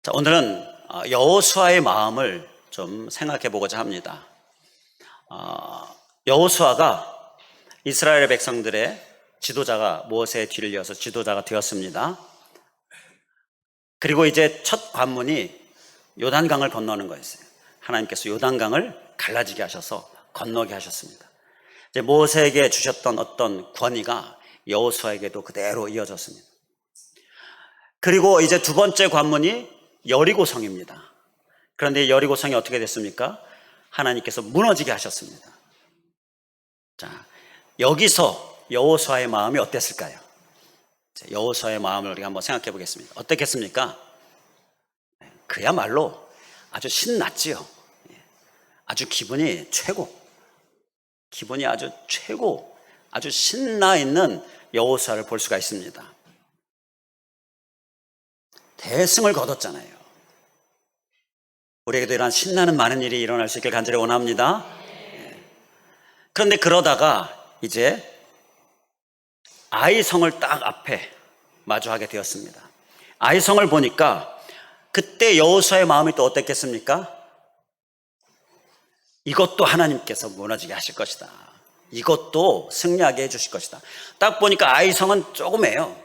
자, 오늘은 여호수아의 마음을 좀 생각해 보고자 합니다. 여호수아가 이스라엘 백성들의 지도자가 모세의 뒤를 이어서 지도자가 되었습니다. 그리고 이제 첫 관문이 요단강을 건너는 거였어요. 하나님께서 요단강을 갈라지게 하셔서 건너게 하셨습니다. 이제 모세에게 주셨던 어떤 권위가 여호수아에게도 그대로 이어졌습니다. 그리고 이제 두 번째 관문이 여리고성입니다. 그런데 여리고성이 어떻게 됐습니까? 하나님께서 무너지게 하셨습니다. 자, 여기서 여호수아의 마음이 어땠을까요? 여호수아의 마음을 우리가 한번 생각해 보겠습니다. 어떻겠습니까? 그야말로 아주 신났지요. 아주 기분이 최고. 기분이 아주 최고. 아주 신나 있는 여호수아를 볼 수가 있습니다. 대승을 거뒀잖아요. 우리에게도 이러한 신나는 많은 일이 일어날 수 있길 간절히 원합니다. 그런데 그러다가 이제 아이성을 딱 앞에 마주하게 되었습니다. 아이성을 보니까 그때 여호수아의 마음이 또 어땠겠습니까? 이것도 하나님께서 무너지게 하실 것이다. 이것도 승리하게 해주실 것이다. 딱 보니까 아이성은 조그매요.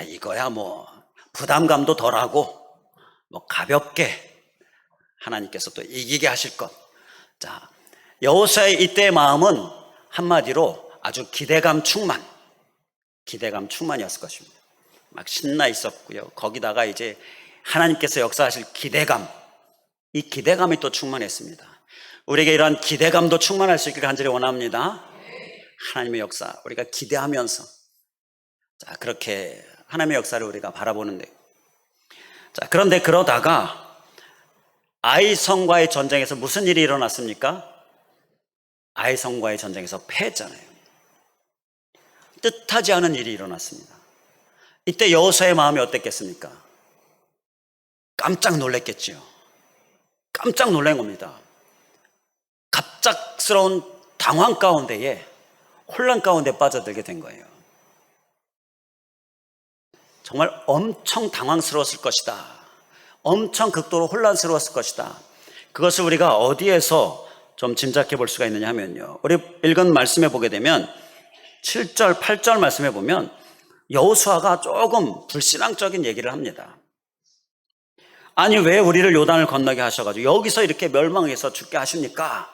이거야 뭐 부담감도 덜하고 뭐 가볍게 하나님께서 또 이기게 하실 것. 자, 여호수아의 이때의 마음은 한마디로 아주 기대감 충만이었을 것입니다. 막 신나 있었고요. 거기다가 이제 하나님께서 역사하실 기대감, 이 기대감이 또 충만했습니다. 우리에게 이러한 기대감도 충만할 수 있길 간절히 원합니다. 하나님의 역사 우리가 기대하면서 자, 그렇게 하나님의 역사를 우리가 바라보는데, 자, 그런데 그러다가 아이성과의 전쟁에서 무슨 일이 일어났습니까? 아이성과의 전쟁에서 패했잖아요. 뜻하지 않은 일이 일어났습니다. 이때 여호수아의 마음이 어땠겠습니까? 깜짝 놀랐겠지요. 깜짝 놀란 겁니다. 갑작스러운 당황 가운데에 혼란 가운데 빠져들게 된 거예요. 정말 엄청 당황스러웠을 것이다. 엄청 극도로 혼란스러웠을 것이다. 그것을 우리가 어디에서 좀 짐작해 볼 수가 있느냐 하면요, 우리 읽은 말씀에 보게 되면 7절, 8절 말씀에 보면 여호수아가 조금 불신앙적인 얘기를 합니다. 아니 왜 우리를 요단을 건너게 하셔가지고 여기서 이렇게 멸망해서 죽게 하십니까?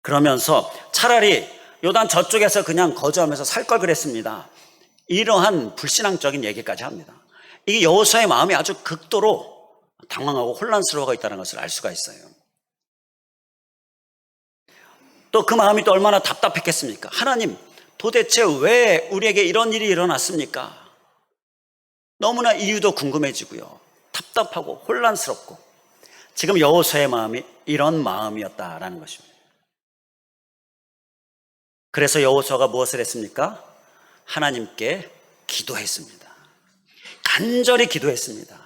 그러면서 차라리 요단 저쪽에서 그냥 거주하면서 살 걸 그랬습니다. 이러한 불신앙적인 얘기까지 합니다. 이게 여호수아의 마음이 아주 극도로 당황하고 혼란스러워가 있다는 것을 알 수가 있어요. 또 그 마음이 또 얼마나 답답했겠습니까? 하나님, 도대체 왜 우리에게 이런 일이 일어났습니까? 너무나 이유도 궁금해지고요. 답답하고 혼란스럽고, 지금 여호수아의 마음이 이런 마음이었다라는 것입니다. 그래서 여호수아가 무엇을 했습니까? 하나님께 기도했습니다. 간절히 기도했습니다.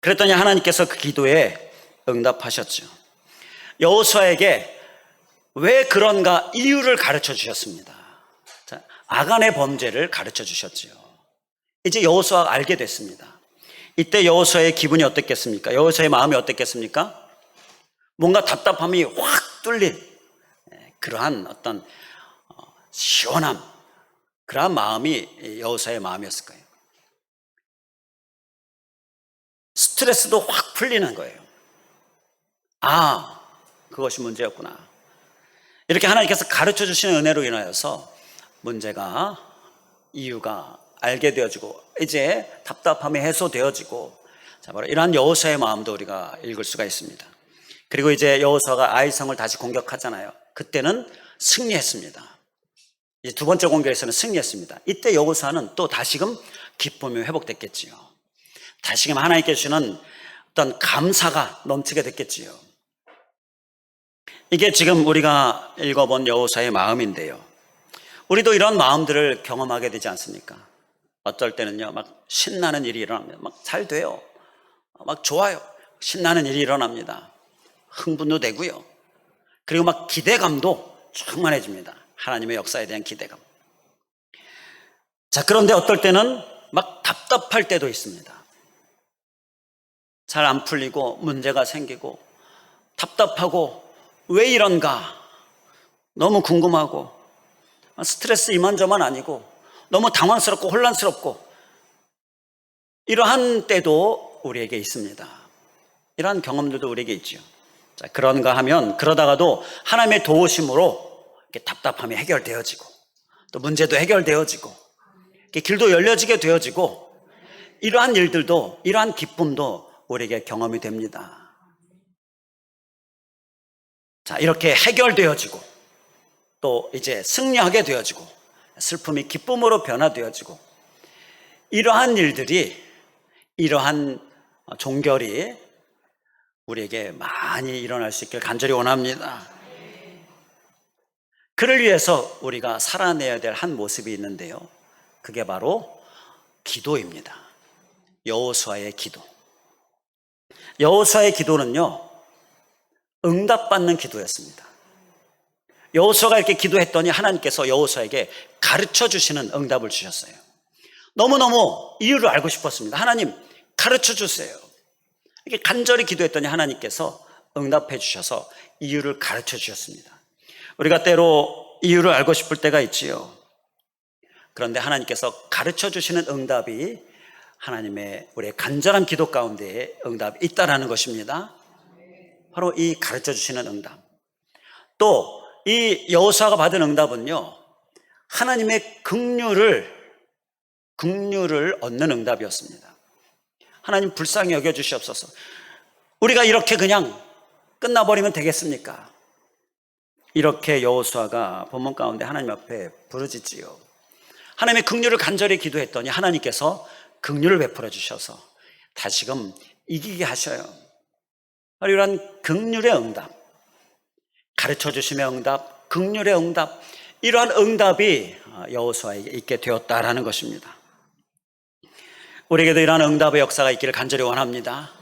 그랬더니 하나님께서 그 기도에 응답하셨죠. 여호수아에게 왜 그런가 이유를 가르쳐 주셨습니다. 자, 아간의 범죄를 가르쳐 주셨죠. 이제 여호수아가 알게 됐습니다. 이때 여호수아의 기분이 어땠겠습니까? 여호수아의 마음이 어땠겠습니까? 뭔가 답답함이 확 뚫린 그러한 어떤 시원함, 그러한 마음이 여호수아의 마음이었을 거예요. 스트레스도 확 풀리는 거예요. 그것이 문제였구나. 이렇게 하나님께서 가르쳐 주시는 은혜로 인하여서 문제가, 이유가 알게 되어지고 이제 답답함이 해소되어지고, 자, 바로 이러한 여호수아의 마음도 우리가 읽을 수가 있습니다. 그리고 이제 여호수아가 아이성을 다시 공격하잖아요. 그때는 승리했습니다. 이제 두 번째 공격에서는 승리했습니다. 이때 여호수아는 또 다시금 기쁨이 회복됐겠지요. 다시금 하나님께 주시는 어떤 감사가 넘치게 됐겠지요. 이게 지금 우리가 읽어본 여호수아의 마음인데요, 우리도 이런 마음들을 경험하게 되지 않습니까? 어떨 때는요, 막 신나는 일이 일어납니다. 막 잘 돼요. 막 좋아요. 신나는 일이 일어납니다. 흥분도 되고요. 그리고 막 기대감도 충만해집니다. 하나님의 역사에 대한 기대감. 자, 그런데 어떨 때는 막 답답할 때도 있습니다. 잘 안 풀리고 문제가 생기고 답답하고 왜 이런가 너무 궁금하고 스트레스 이만저만 아니고 너무 당황스럽고 혼란스럽고 이러한 때도 우리에게 있습니다. 이러한 경험들도 우리에게 있죠. 자, 그런가 하면 그러다가도 하나님의 도우심으로 이렇게 답답함이 해결되어지고 또 문제도 해결되어지고 이렇게 길도 열려지게 되어지고 이러한 일들도 이러한 기쁨도 우리에게 경험이 됩니다. 자, 이렇게 해결되어지고 또 이제 승리하게 되어지고 슬픔이 기쁨으로 변화되어지고 이러한 일들이 이러한 종결이 우리에게 많이 일어날 수 있길 간절히 원합니다. 그를 위해서 우리가 살아내야 될 한 모습이 있는데요, 그게 바로 기도입니다. 여호수아의 기도. 여호수아의 기도는요, 응답받는 기도였습니다. 여호수아가 이렇게 기도했더니 하나님께서 여호수아에게 가르쳐 주시는 응답을 주셨어요. 너무너무 이유를 알고 싶었습니다. 하나님 가르쳐 주세요. 이렇게 간절히 기도했더니 하나님께서 응답해 주셔서 이유를 가르쳐 주셨습니다. 우리가 때로 이유를 알고 싶을 때가 있지요. 그런데 하나님께서 가르쳐 주시는 응답이 하나님의 우리의 간절한 기도 가운데에 응답이 있다라는 것입니다. 바로 이 가르쳐 주시는 응답. 또 이 여호수아가 받은 응답은요, 하나님의 긍휼을 얻는 응답이었습니다. 하나님 불쌍히 여겨주시옵소서. 우리가 이렇게 그냥 끝나버리면 되겠습니까? 이렇게 여호수아가 본문 가운데 하나님 앞에 부르짖지요. 하나님의 긍휼을 간절히 기도했더니 하나님께서 긍휼을 베풀어 주셔서 다시금 이기게 하셔요. 바로 이러한 긍휼의 응답, 가르쳐 주심의 응답, 긍휼의 응답, 이러한 응답이 여호수아에게 있게 되었다라는 것입니다. 우리에게도 이러한 응답의 역사가 있기를 간절히 원합니다.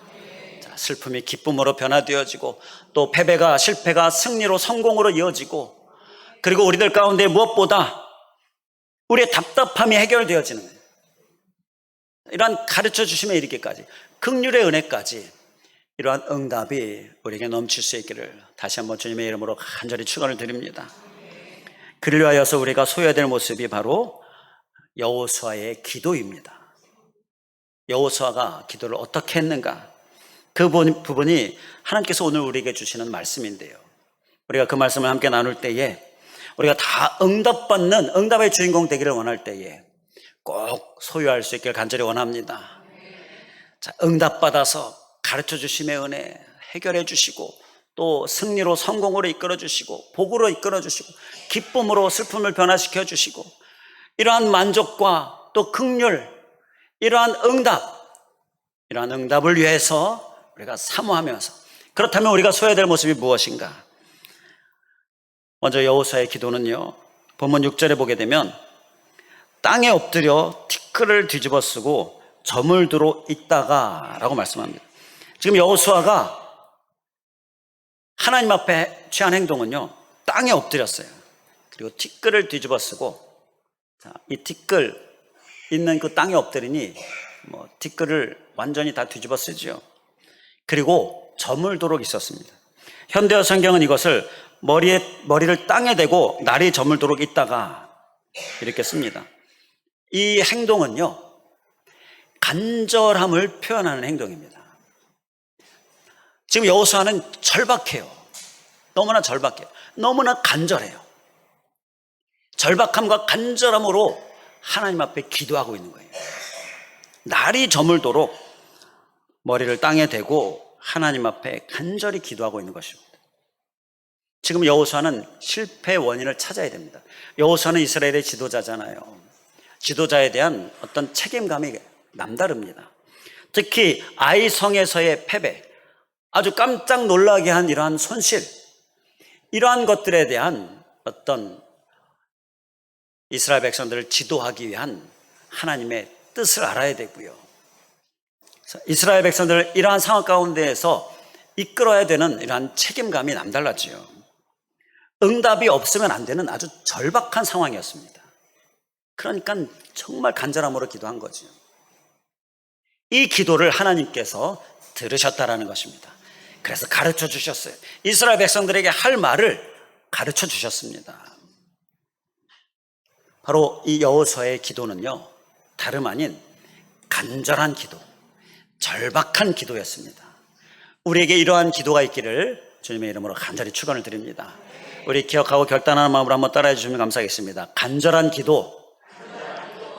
자, 슬픔이 기쁨으로 변화되어지고 또 패배가 실패가 승리로 성공으로 이어지고, 그리고 우리들 가운데 무엇보다 우리의 답답함이 해결되어지는 이러한 가르쳐 주심에 이르기까지, 긍휼의 은혜까지 이러한 응답이 우리에게 넘칠 수 있기를 다시 한번 주님의 이름으로 간절히 축원을 드립니다. 그를 위하여서 우리가 소유해야 될 모습이 바로 여호수아의 기도입니다. 여호수아가 기도를 어떻게 했는가, 그 부분이 하나님께서 오늘 우리에게 주시는 말씀인데요, 우리가 그 말씀을 함께 나눌 때에 우리가 다 응답받는 응답의 주인공 되기를 원할 때에 꼭 소유할 수 있기를 간절히 원합니다. 자, 응답받아서 가르쳐 주심의 은혜 해결해 주시고 또 승리로 성공으로 이끌어 주시고 복으로 이끌어 주시고 기쁨으로 슬픔을 변화시켜 주시고 이러한 만족과 또 긍휼, 이러한 응답을 위해서 우리가 사모하면서, 그렇다면 우리가 소유해야 될 모습이 무엇인가? 먼저 여호수아의 기도는요, 본문 6절에 보게 되면 땅에 엎드려 티끌을 뒤집어 쓰고 점을 두고 있다가 라고 말씀합니다. 지금 여호수아가 하나님 앞에 취한 행동은요, 땅에 엎드렸어요. 그리고 티끌을 뒤집어 쓰고, 자, 이 티끌 있는 그 땅에 엎드리니 티끌을 완전히 다 뒤집어 쓰죠. 그리고 점을 두고 있었습니다. 현대어 성경은 이것을 머리를 땅에 대고 날이 점을 두고 있다가 이렇게 씁니다. 이 행동은요, 간절함을 표현하는 행동입니다. 지금 여호수아는 절박해요. 너무나 절박해요. 너무나 간절해요. 절박함과 간절함으로 하나님 앞에 기도하고 있는 거예요. 날이 저물도록 머리를 땅에 대고 하나님 앞에 간절히 기도하고 있는 것입니다. 지금 여호수아는 실패의 원인을 찾아야 됩니다. 여호수아는 이스라엘의 지도자잖아요. 지도자에 대한 어떤 책임감이 남다릅니다. 특히 아이 성에서의 패배, 아주 깜짝 놀라게 한 이러한 손실, 이러한 것들에 대한 어떤 이스라엘 백성들을 지도하기 위한 하나님의 뜻을 알아야 되고요, 이스라엘 백성들을 이러한 상황 가운데에서 이끌어야 되는 이러한 책임감이 남달랐지요. 응답이 없으면 안 되는 아주 절박한 상황이었습니다. 그러니까 정말 간절함으로 기도한 거죠. 이 기도를 하나님께서 들으셨다라는 것입니다. 그래서 가르쳐 주셨어요. 이스라엘 백성들에게 할 말을 가르쳐 주셨습니다. 바로 이 여호수아의 기도는요, 다름 아닌 간절한 기도, 절박한 기도였습니다. 우리에게 이러한 기도가 있기를 주님의 이름으로 간절히 축원을 드립니다. 우리 기억하고 결단하는 마음으로 한번 따라해 주시면 감사하겠습니다. 간절한 기도,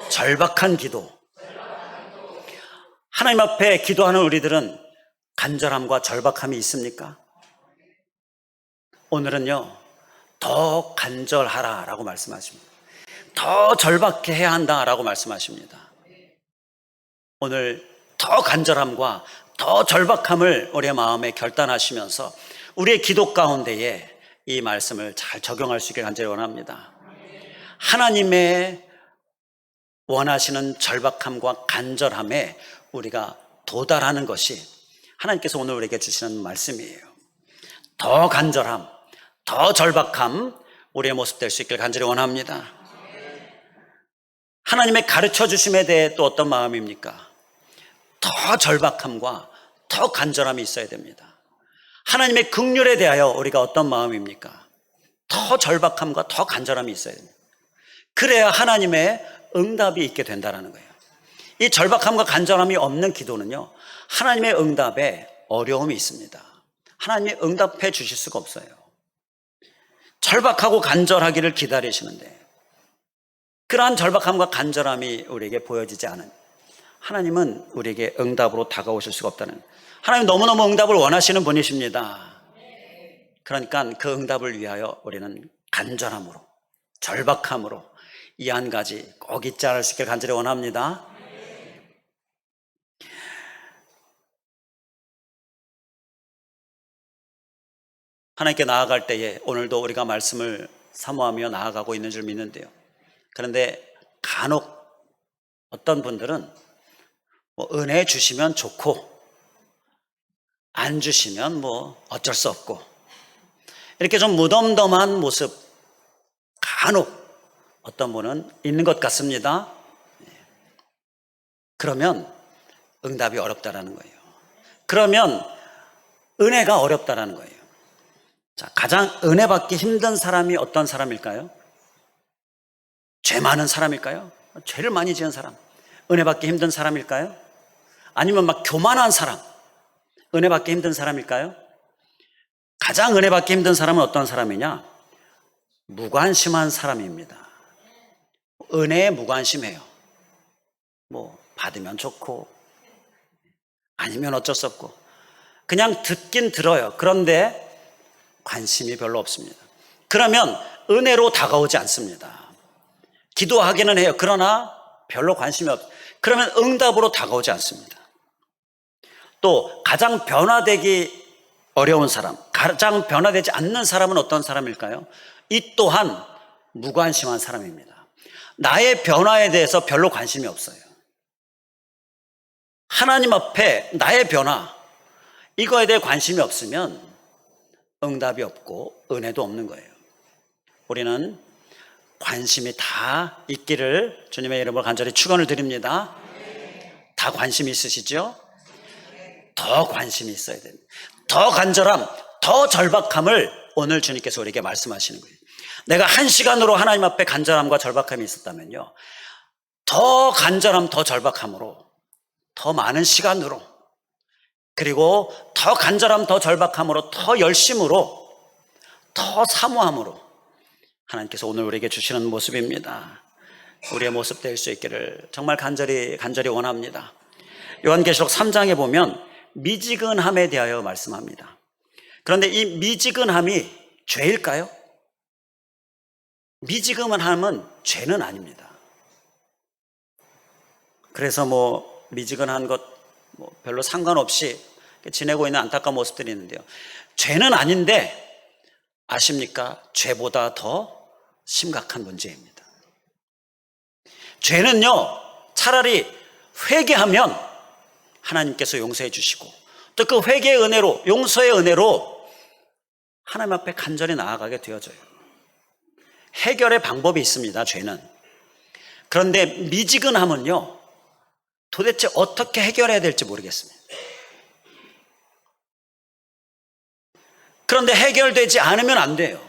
절박한 기도. 하나님 앞에 기도하는 우리들은 간절함과 절박함이 있습니까? 오늘은요, 더 간절하라 라고 말씀하십니다. 더 절박해 해야 한다 라고 말씀하십니다. 오늘 더 간절함과 더 절박함을 우리의 마음에 결단하시면서 우리의 기도 가운데에 이 말씀을 잘 적용할 수 있게 간절히 원합니다. 하나님의 원하시는 절박함과 간절함에 우리가 도달하는 것이 하나님께서 오늘 우리에게 주시는 말씀이에요. 더 간절함, 더 절박함, 우리의 모습 될 수 있길 간절히 원합니다. 하나님의 가르쳐 주심에 대해 또 어떤 마음입니까? 더 절박함과 더 간절함이 있어야 됩니다. 하나님의 긍휼에 대하여 우리가 어떤 마음입니까? 더 절박함과 더 간절함이 있어야 됩니다. 그래야 하나님의 응답이 있게 된다는 거예요. 이 절박함과 간절함이 없는 기도는요, 하나님의 응답에 어려움이 있습니다. 하나님이 응답해 주실 수가 없어요. 절박하고 간절하기를 기다리시는데 그러한 절박함과 간절함이 우리에게 보여지지 않은, 하나님은 우리에게 응답으로 다가오실 수가 없다는, 하나님 너무너무 응답을 원하시는 분이십니다. 그러니까 그 응답을 위하여 우리는 간절함으로, 절박함으로 이 한 가지 꼭 잊지 않을 수 있길 간절히 원합니다. 하나님께 나아갈 때에 오늘도 우리가 말씀을 사모하며 나아가고 있는 줄 믿는데요. 그런데 간혹 어떤 분들은 은혜 주시면 좋고 안 주시면 어쩔 수 없고 이렇게 좀 무덤덤한 모습 간혹 어떤 분은 있는 것 같습니다. 그러면 응답이 어렵다라는 거예요. 그러면 은혜가 어렵다라는 거예요. 자, 가장 은혜 받기 힘든 사람이 어떤 사람일까요? 죄 많은 사람일까요? 죄를 많이 지은 사람, 은혜 받기 힘든 사람일까요? 아니면 막 교만한 사람, 은혜 받기 힘든 사람일까요? 가장 은혜 받기 힘든 사람은 어떤 사람이냐? 무관심한 사람입니다. 은혜에 무관심해요. 받으면 좋고 아니면 어쩔 수 없고 그냥 듣긴 들어요. 그런데 관심이 별로 없습니다. 그러면 은혜로 다가오지 않습니다. 기도하기는 해요. 그러나 별로 관심이 없어요. 그러면 응답으로 다가오지 않습니다. 또 가장 변화되기 어려운 사람, 가장 변화되지 않는 사람은 어떤 사람일까요? 이 또한 무관심한 사람입니다. 나의 변화에 대해서 별로 관심이 없어요. 하나님 앞에 나의 변화, 이거에 대해 관심이 없으면 응답이 없고 은혜도 없는 거예요. 우리는 관심이 다 있기를 주님의 이름으로 간절히 축원을 드립니다. 다 관심이 있으시죠? 더 관심이 있어야 됩니다. 더 간절함, 더 절박함을 오늘 주님께서 우리에게 말씀하시는 거예요. 내가 한 시간으로 하나님 앞에 간절함과 절박함이 있었다면요, 더 간절함, 더 절박함으로 더 많은 시간으로, 그리고 더 간절함, 더 절박함으로, 더 열심으로, 더 사모함으로 하나님께서 오늘 우리에게 주시는 모습입니다. 우리의 모습 될 수 있기를 정말 간절히 원합니다. 요한계시록 3장에 보면 미지근함에 대하여 말씀합니다. 그런데 이 미지근함이 죄일까요? 미지근함은 죄는 아닙니다. 그래서 미지근한 것 별로 상관없이 지내고 있는 안타까운 모습들이 있는데요, 죄는 아닌데 아십니까? 죄보다 더 심각한 문제입니다. 죄는요, 차라리 회개하면 하나님께서 용서해 주시고 또 그 회개의 은혜로, 용서의 은혜로 하나님 앞에 간절히 나아가게 되어져요. 해결의 방법이 있습니다, 죄는. 그런데 미지근함은요, 도대체 어떻게 해결해야 될지 모르겠습니다. 그런데 해결되지 않으면 안 돼요.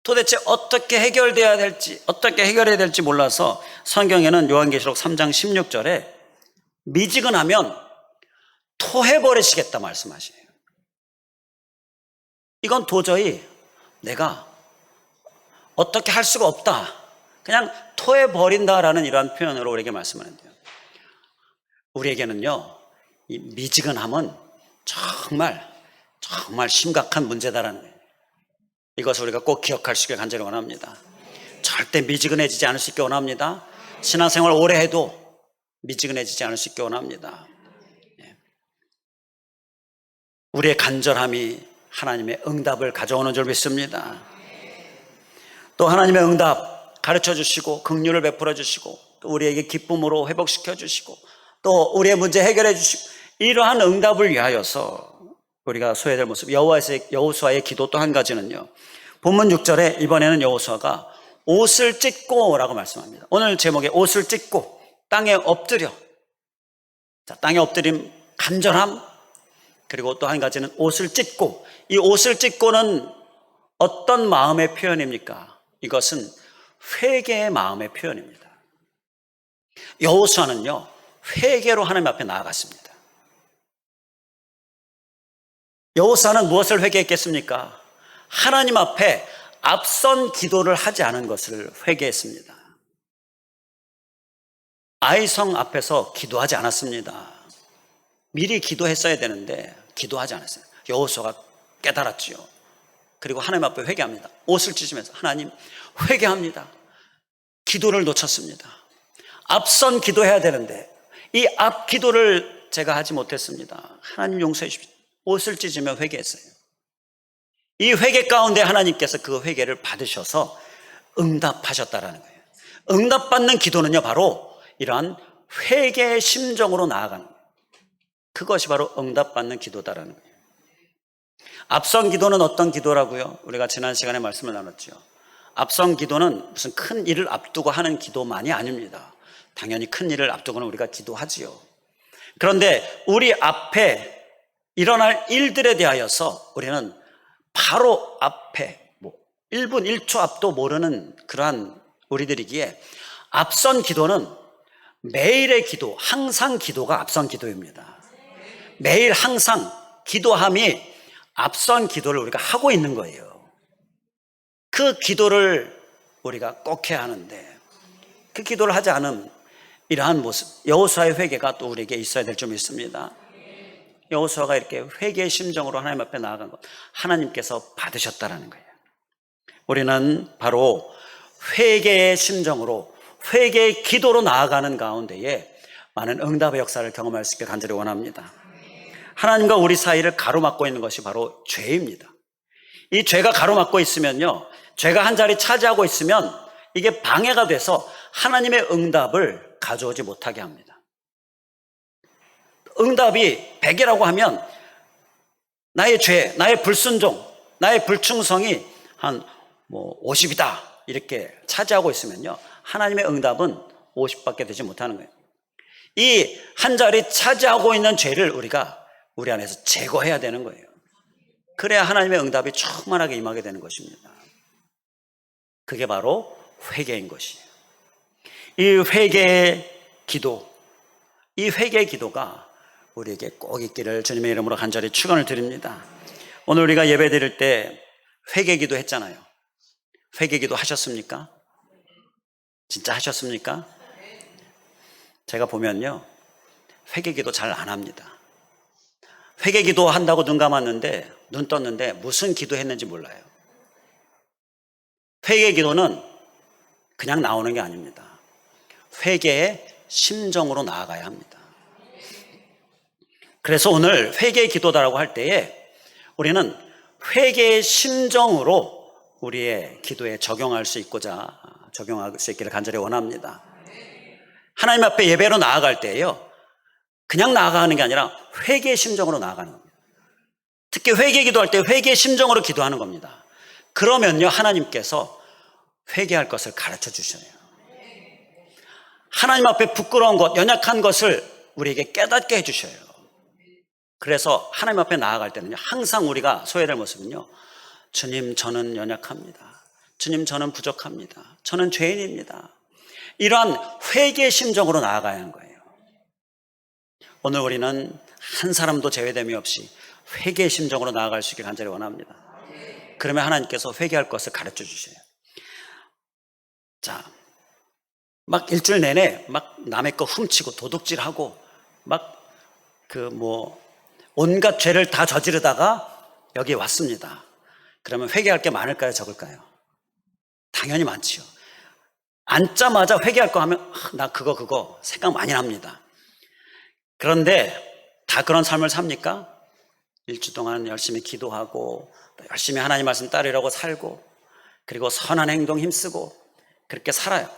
도대체 어떻게 해결돼야 될지, 어떻게 해결해야 될지 몰라서 성경에는 요한계시록 3장 16절에 미지근하면 토해버리시겠다 말씀하시네요. 이건 도저히 내가 어떻게 할 수가 없다, 그냥 토해버린다라는 이러한 표현으로 우리에게 말씀하는데요. 우리에게는요, 이 미지근함은 정말 심각한 문제다라는 거예요. 이것을 우리가 꼭 기억할 수 있게 간절히 원합니다. 절대 미지근해지지 않을 수 있게 원합니다. 신앙생활 오래 해도 미지근해지지 않을 수 있게 원합니다. 우리의 간절함이 하나님의 응답을 가져오는 줄 믿습니다. 또 하나님의 응답 가르쳐 주시고 긍휼을 베풀어 주시고 또 우리에게 기쁨으로 회복시켜 주시고 또 우리의 문제 해결해 주시고 이러한 응답을 위하여서 우리가 소해야 될 모습, 여호수아의 기도 또 한 가지는요, 본문 6절에 이번에는 여호수아가 옷을 찢고 라고 말씀합니다. 오늘 제목에 옷을 찢고 땅에 엎드려. 자, 땅에 엎드림, 간절함, 그리고 또 한 가지는 옷을 찢고. 이 옷을 찢고는 어떤 마음의 표현입니까? 이것은 회개의 마음의 표현입니다. 여호수아는요, 회개로 하나님 앞에 나아갔습니다. 여호수아는 무엇을 회개했겠습니까? 하나님 앞에 앞선 기도를 하지 않은 것을 회개했습니다. 아이성 앞에서 기도하지 않았습니다. 미리 기도했어야 되는데 기도하지 않았어요. 여호수아가 깨달았지요. 그리고 하나님 앞에 회개합니다. 옷을 찢으면서 하나님 회개합니다. 기도를 놓쳤습니다. 앞선 기도해야 되는데 이 앞 기도를 제가 하지 못했습니다. 하나님 용서해 주십시오. 옷을 찢으며 회개했어요. 이 회개 가운데 하나님께서 그 회개를 받으셔서 응답하셨다라는 거예요. 응답받는 기도는요, 바로 이러한 회개의 심정으로 나아가는 거예요. 그것이 바로 응답받는 기도다라는 거예요. 앞선 기도는 어떤 기도라고요? 우리가 지난 시간에 말씀을 나눴죠. 앞선 기도는 무슨 큰 일을 앞두고 하는 기도만이 아닙니다. 당연히 큰 일을 앞두고는 우리가 기도하지요. 그런데 우리 앞에 일어날 일들에 대하여서 우리는 바로 앞에 1분 1초 앞도 모르는 그러한 우리들이기에 앞선 기도는 매일의 기도, 항상 기도가 앞선 기도입니다. 매일 항상 기도함이 앞선 기도를 우리가 하고 있는 거예요. 그 기도를 우리가 꼭 해야 하는데 그 기도를 하지 않은 이러한 모습, 여호수아의 회개가 또 우리에게 있어야 될 줄 믿습니다. 여호수아가 이렇게 회개의 심정으로 하나님 앞에 나아간 것, 하나님께서 받으셨다라는 거예요. 우리는 바로 회개의 심정으로, 회개의 기도로 나아가는 가운데에 많은 응답의 역사를 경험할 수 있게 간절히 원합니다. 하나님과 우리 사이를 가로막고 있는 것이 바로 죄입니다. 이 죄가 가로막고 있으면요, 죄가 한 자리 차지하고 있으면 이게 방해가 돼서 하나님의 응답을 가져오지 못하게 합니다. 응답이 100이라고 하면 나의 죄, 나의 불순종, 나의 불충성이 한 50이다 이렇게 차지하고 있으면요, 하나님의 응답은 50밖에 되지 못하는 거예요. 이 한 자리 차지하고 있는 죄를 우리가 우리 안에서 제거해야 되는 거예요. 그래야 하나님의 응답이 충만하게 임하게 되는 것입니다. 그게 바로 회개인 것이에요. 이 회개의 기도, 이 회개의 기도가 우리에게 꼭 있기를 주님의 이름으로 간절히 축원을 드립니다. 오늘 우리가 예배 드릴 때 회개기도 했잖아요. 회개기도 하셨습니까? 진짜 하셨습니까? 제가 보면요, 회개기도 잘 안 합니다. 회개기도 한다고 눈 감았는데, 눈 떴는데 무슨 기도했는지 몰라요. 회개기도는 그냥 나오는 게 아닙니다. 회개의 심정으로 나아가야 합니다. 그래서 오늘 회개의 기도다라고 할 때에 우리는 회개의 심정으로 우리의 기도에 적용할 수 있기를 간절히 원합니다. 하나님 앞에 예배로 나아갈 때에요, 그냥 나아가는 게 아니라 회개의 심정으로 나아가는 겁니다. 특히 회개 기도할 때 회개의 심정으로 기도하는 겁니다. 그러면요, 하나님께서 회개할 것을 가르쳐 주셔요. 하나님 앞에 부끄러운 것, 연약한 것을 우리에게 깨닫게 해주셔요. 그래서 하나님 앞에 나아갈 때는요, 항상 우리가 소외될 모습은요, 주님, 저는 연약합니다. 주님, 저는 부족합니다. 저는 죄인입니다. 이러한 회개의 심정으로 나아가야 하는 거예요. 오늘 우리는 한 사람도 제외됨이 없이 회개의 심정으로 나아갈 수 있길 간절히 원합니다. 그러면 하나님께서 회개할 것을 가르쳐 주셔요. 자, 막 일주일 내내 막 남의 거 훔치고 도둑질하고 막 온갖 죄를 다 저지르다가 여기 왔습니다. 그러면 회개할 게 많을까요, 적을까요? 당연히 많지요. 앉자마자 회개할 거 하면 나 그거 생각 많이 납니다. 그런데 다 그런 삶을 삽니까? 일주 동안 열심히 기도하고 열심히 하나님 말씀 따르려고 살고 그리고 선한 행동 힘쓰고 그렇게 살아요.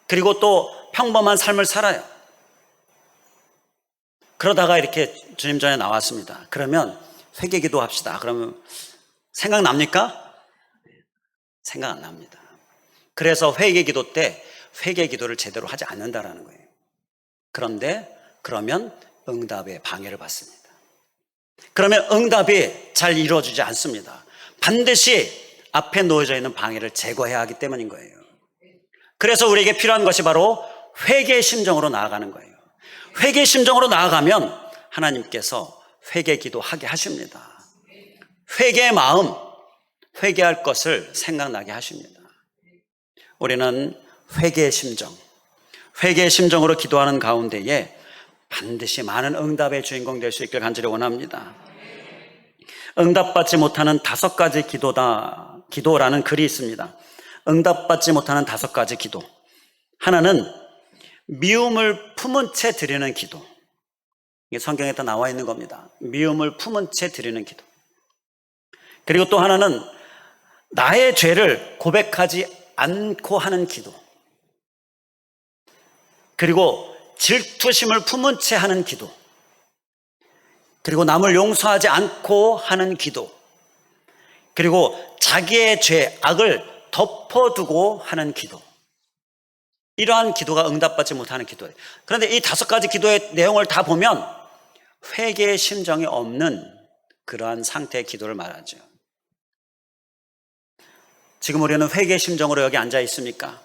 그리고 또 평범한 삶을 살아요. 그러다가 이렇게 주님 전에 나왔습니다. 그러면 회개 기도합시다. 그러면 생각납니까? 생각 안 납니다. 그래서 회개 기도 때 회개 기도를 제대로 하지 않는다라는 거예요. 그러면 응답의 방해를 받습니다. 그러면 응답이 잘 이루어지지 않습니다. 반드시 앞에 놓여져 있는 방해를 제거해야 하기 때문인 거예요. 그래서 우리에게 필요한 것이 바로 회개의 심정으로 나아가는 거예요. 회개의 심정으로 나아가면 하나님께서 회개 기도하게 하십니다. 회개의 마음, 회개할 것을 생각나게 하십니다. 우리는 회개의 심정으로 기도하는 가운데에 반드시 많은 응답의 주인공 될 수 있길 간절히 원합니다. 응답받지 못하는 5가지 기도라는 글이 있습니다. 응답받지 못하는 5가지 기도. 하나는 미움을 품은 채 드리는 기도. 이게 성경에 다 나와 있는 겁니다. 미움을 품은 채 드리는 기도. 그리고 또 하나는 나의 죄를 고백하지 않고 하는 기도. 그리고 질투심을 품은 채 하는 기도. 그리고 남을 용서하지 않고 하는 기도. 그리고 자기의 죄, 악을 덮어두고 하는 기도. 이러한 기도가 응답받지 못하는 기도예요. 그런데 이 5가지 기도의 내용을 다 보면 회개의 심정이 없는 그러한 상태의 기도를 말하죠. 지금 우리는 회개의 심정으로 여기 앉아 있습니까?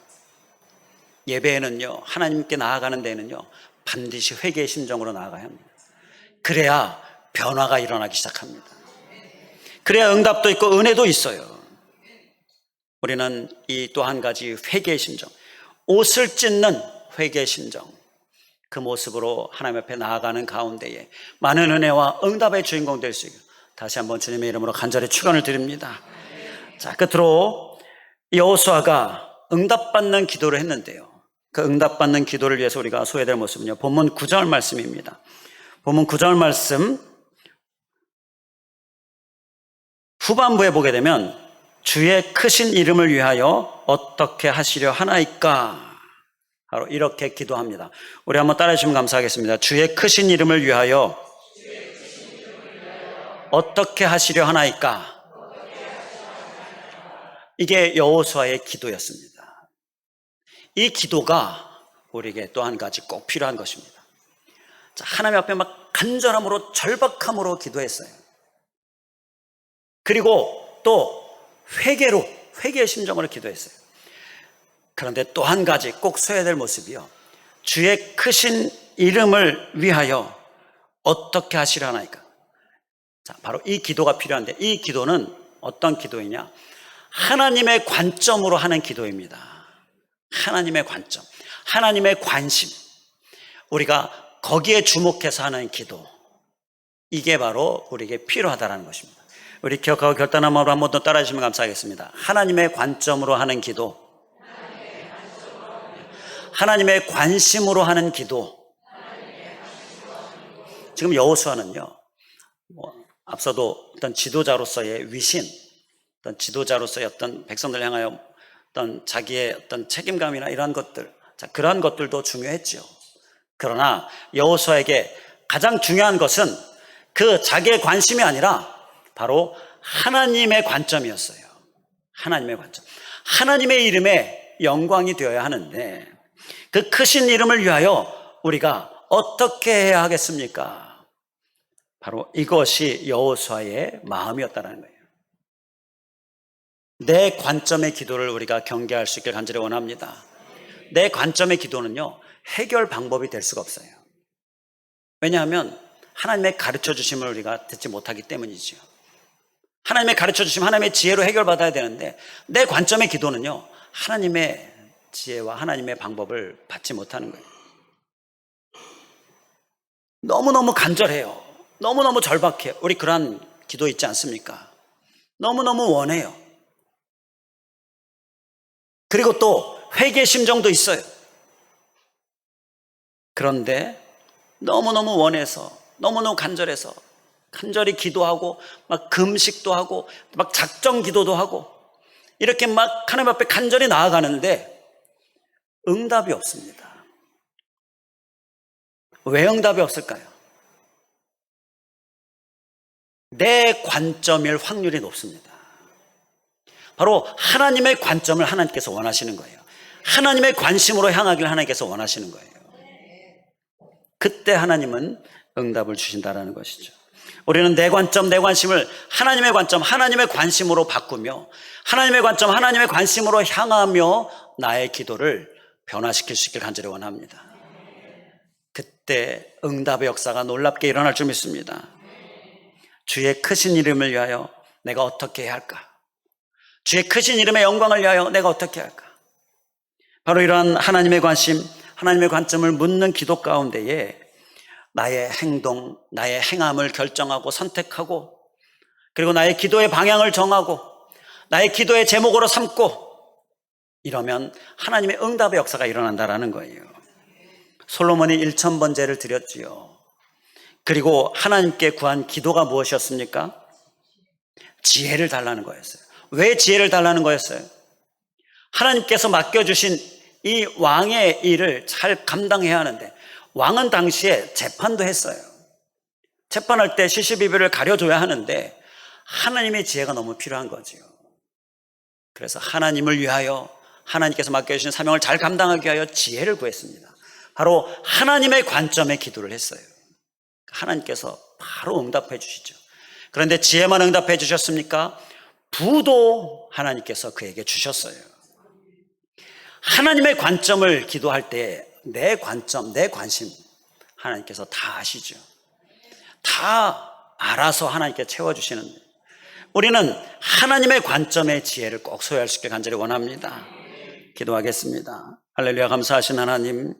예배에는요, 하나님께 나아가는 데에는요, 반드시 회개의 심정으로 나아가야 합니다. 그래야 변화가 일어나기 시작합니다. 그래야 응답도 있고 은혜도 있어요. 우리는 이 또 한 가지 회개의 심정, 옷을 찢는 회개의 심정, 그 모습으로 하나님 앞에 나아가는 가운데에 많은 은혜와 응답의 주인공 될 수 있게 다시 한번 주님의 이름으로 간절히 축원을 드립니다. 자, 끝으로 여호수아가 응답받는 기도를 했는데요, 그 응답받는 기도를 위해서 우리가 소외될 모습은요, 본문 9절 말씀입니다. 본문 9절 말씀 후반부에 보게 되면 주의 크신 이름을 위하여 어떻게 하시려 하나이까, 바로 이렇게 기도합니다. 우리 한번 따라해 주시면 감사하겠습니다. 주의 크신 이름을 위하여 어떻게 하시려 하나이까. 이게 여호수아의 기도였습니다. 이 기도가 우리에게 또 한 가지 꼭 필요한 것입니다. 자, 하나님 앞에 막 간절함으로 절박함으로 기도했어요. 그리고 또 회개의 심정으로 기도했어요. 그런데 또 한 가지 꼭 써야 될 모습이요, 주의 크신 이름을 위하여 어떻게 하시려 하나이까. 자, 바로 이 기도가 필요한데, 이 기도는 어떤 기도이냐, 하나님의 관점으로 하는 기도입니다. 하나님의 관점, 하나님의 관심, 우리가 거기에 주목해서 하는 기도, 이게 바로 우리에게 필요하다는 것입니다. 우리 기억하고 결단한 마음으로 한 번 더 따라해 주시면 감사하겠습니다. 하나님의 관점으로 하는 기도, 하나님의 관심으로 하는 기도. 지금 여호수아는요, 앞서도 어떤 지도자로서의 위신, 어떤 지도자로서의 어떤 백성들 향하여 어떤 자기의 어떤 책임감이나 이러한 것들, 자, 그러한 것들도 중요했죠. 그러나 여호수아에게 가장 중요한 것은 그 자기의 관심이 아니라 바로 하나님의 관점이었어요. 하나님의 관점, 하나님의 이름에 영광이 되어야 하는데, 그 크신 이름을 위하여 우리가 어떻게 해야 하겠습니까? 바로 이것이 여호수아의 마음이었다는 거예요. 내 관점의 기도를 우리가 경계할 수 있길 간절히 원합니다. 내 관점의 기도는요, 해결 방법이 될 수가 없어요. 왜냐하면 하나님의 가르쳐 주심을 우리가 듣지 못하기 때문이죠. 하나님의 가르쳐 주심, 하나님의 지혜로 해결받아야 되는데 내 관점의 기도는요, 하나님의 지혜와 하나님의 방법을 받지 못하는 거예요. 너무너무 간절해요. 너무너무 절박해요. 우리 그러한 기도 있지 않습니까? 너무너무 원해요. 그리고 또 회개 심정도 있어요. 그런데 너무너무 원해서, 너무너무 간절해서 간절히 기도하고 막 금식도 하고 막 작정 기도도 하고 이렇게 막 하나님 앞에 간절히 나아가는데 응답이 없습니다. 왜 응답이 없을까요? 내 관점일 확률이 높습니다. 바로 하나님의 관점을 하나님께서 원하시는 거예요. 하나님의 관심으로 향하기를 하나님께서 원하시는 거예요. 그때 하나님은 응답을 주신다라는 것이죠. 우리는 내 관점, 내 관심을 하나님의 관점, 하나님의 관심으로 바꾸며 하나님의 관점, 하나님의 관심으로 향하며 나의 기도를 변화시킬 수 있길 간절히 원합니다. 그때 응답의 역사가 놀랍게 일어날 줄 믿습니다. 주의 크신 이름을 위하여 내가 어떻게 해야 할까? 주의 크신 이름의 영광을 위하여 내가 어떻게 해야 할까? 바로 이러한 하나님의 관심, 하나님의 관점을 묻는 기도 가운데에 나의 행동, 나의 행함을 결정하고 선택하고 그리고 나의 기도의 방향을 정하고 나의 기도의 제목으로 삼고 이러면 하나님의 응답의 역사가 일어난다라는 거예요. 솔로몬이 1000번제를 드렸지요. 그리고 하나님께 구한 기도가 무엇이었습니까? 지혜를 달라는 거였어요. 왜 지혜를 달라는 거였어요? 하나님께서 맡겨주신 이 왕의 일을 잘 감당해야 하는데 왕은 당시에 재판도 했어요. 재판할 때 시시비비를 가려줘야 하는데 하나님의 지혜가 너무 필요한 거죠. 그래서 하나님을 위하여 하나님께서 맡겨주신 사명을 잘 감당하기 위하여 지혜를 구했습니다. 바로 하나님의 관점의 기도를 했어요. 하나님께서 바로 응답해 주시죠. 그런데 지혜만 응답해 주셨습니까? 부도 하나님께서 그에게 주셨어요. 하나님의 관점을 기도할 때 내 관점, 내 관심 하나님께서 다 아시죠. 다 알아서 하나님께 채워주시는데 우리는 하나님의 관점의 지혜를 꼭 소유할 수 있게 간절히 원합니다. 기도하겠습니다. 할렐루야. 감사하신 하나님,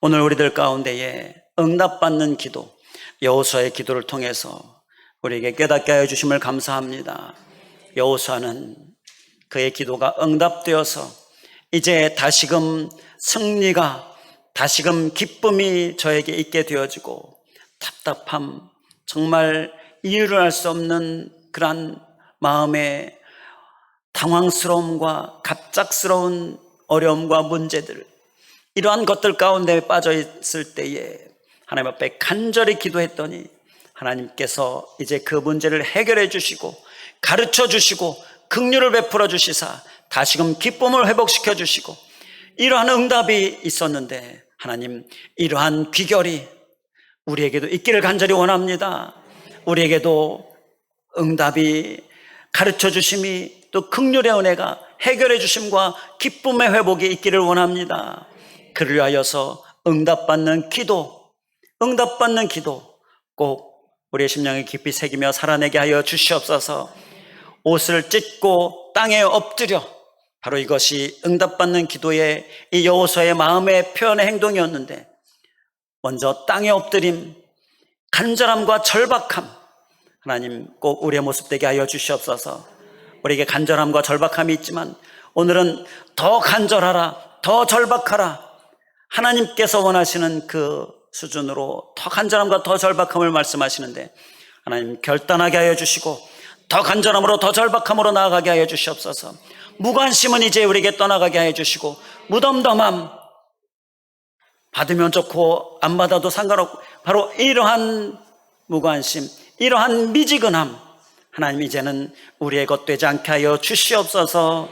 오늘 우리들 가운데에 응답받는 기도, 여호수아의 기도를 통해서 우리에게 깨닫게 하여 주심을 감사합니다. 여호수아는 그의 기도가 응답되어서 이제 다시금 승리가, 다시금 기쁨이 저에게 있게 되어지고 답답함, 정말 이유를 알 수 없는 그러한 마음의 당황스러움과 갑작스러운 어려움과 문제들, 이러한 것들 가운데 빠져 있을 때에 하나님 앞에 간절히 기도했더니 하나님께서 이제 그 문제를 해결해 주시고 가르쳐 주시고 긍휼을 베풀어 주시사 다시금 기쁨을 회복시켜 주시고 이러한 응답이 있었는데 하나님, 이러한 귀결이 우리에게도 있기를 간절히 원합니다. 우리에게도 응답이, 가르쳐 주심이, 또 긍휼의 은혜가 해결해 주심과 기쁨의 회복이 있기를 원합니다. 그를 위하여서 응답받는 기도 꼭 우리의 심령에 깊이 새기며 살아내게 하여 주시옵소서. 옷을 찢고 땅에 엎드려, 바로 이것이 응답받는 기도의 이 여호수아의 마음의 표현의 행동이었는데, 먼저 땅에 엎드림, 간절함과 절박함, 하나님 꼭 우리의 모습 되게 하여 주시옵소서. 우리에게 간절함과 절박함이 있지만 오늘은 더 간절하라, 더 절박하라, 하나님께서 원하시는 그 수준으로 더 간절함과 더 절박함을 말씀하시는데 하나님 결단하게 하여 주시고 더 간절함으로 더 절박함으로 나아가게 하여 주시옵소서. 무관심은 이제 우리에게 떠나가게 하여 주시고 무덤덤함, 받으면 좋고 안 받아도 상관없고, 바로 이러한 무관심, 이러한 미지근함, 하나님 이제는 우리의 것 되지 않게 하여 주시옵소서.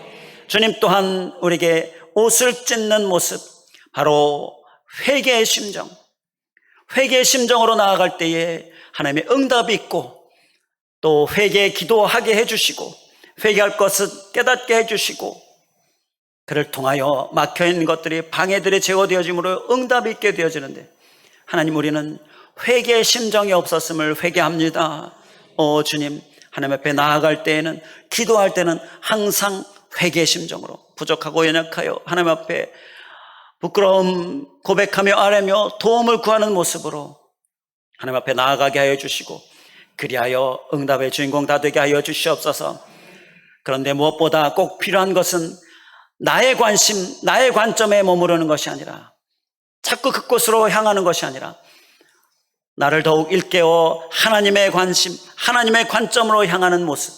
주님 또한 우리에게 옷을 찢는 모습, 바로 회개의 심정, 회개의 심정으로 나아갈 때에 하나님의 응답이 있고, 또 회개 기도하게 해주시고, 회개할 것을 깨닫게 해주시고, 그를 통하여 막혀있는 것들이 방해들이 제거되어짐으로 응답이 있게 되어지는데, 하나님, 우리는 회개의 심정이 없었음을 회개합니다. 주님, 하나님 앞에 나아갈 때에는, 기도할 때는 항상 회개의 심정으로, 부족하고 연약하여 하나님 앞에 부끄러움 고백하며 아뢰며 도움을 구하는 모습으로 하나님 앞에 나아가게 하여 주시고, 그리하여 응답의 주인공 다 되게 하여 주시옵소서. 그런데 무엇보다 꼭 필요한 것은 나의 관심, 나의 관점에 머무르는 것이 아니라, 자꾸 그곳으로 향하는 것이 아니라, 나를 더욱 일깨워 하나님의 관심, 하나님의 관점으로 향하는 모습,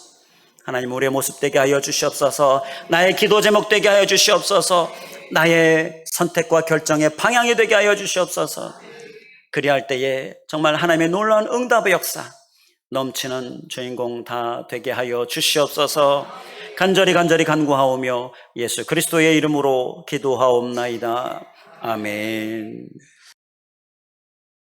하나님, 우리의 모습 되게 하여 주시옵소서. 나의 기도 제목 되게 하여 주시옵소서. 나의 선택과 결정의 방향이 되게 하여 주시옵소서. 그리할 때에 정말 하나님의 놀라운 응답의 역사, 넘치는 주인공 다 되게 하여 주시옵소서. 간절히 간구하오며 예수 그리스도의 이름으로 기도하옵나이다. 아멘.